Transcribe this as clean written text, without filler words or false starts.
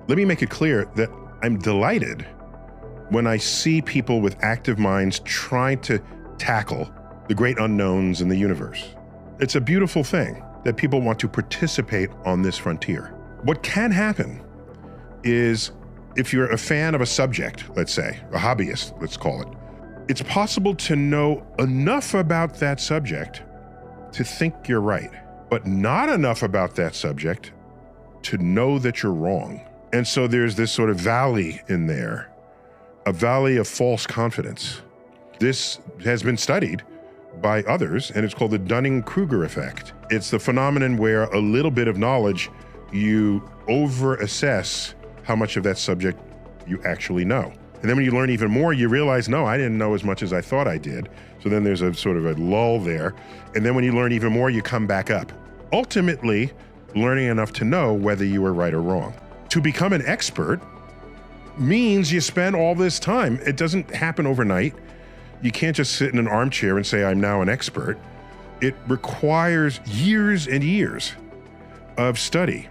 Let me make it clear that I'm delighted when I see people with active minds trying to tackle the great unknowns in the universe. It's a beautiful thing that people want to participate on this frontier. What can happen is, if you're a fan of a subject, let's say, a hobbyist, let's call it, it's possible to know enough about that subject to think you're right, but not enough about that subject to know that you're wrong. And so there's this sort of valley in there, a valley of false confidence. This has been studied by others, and it's called the Dunning-Kruger effect. It's the phenomenon where a little bit of knowledge, you over-assess how much of that subject you actually know. And then when you learn even more, you realize, no, I didn't know as much as I thought I did. So then there's a sort of a lull there. And then when you learn even more, you come back up. Ultimately, learning enough to know whether you were right or wrong. To become an expert means you spend all this time. It doesn't happen overnight. You can't just sit in an armchair and say, I'm now an expert. It requires years and years of study.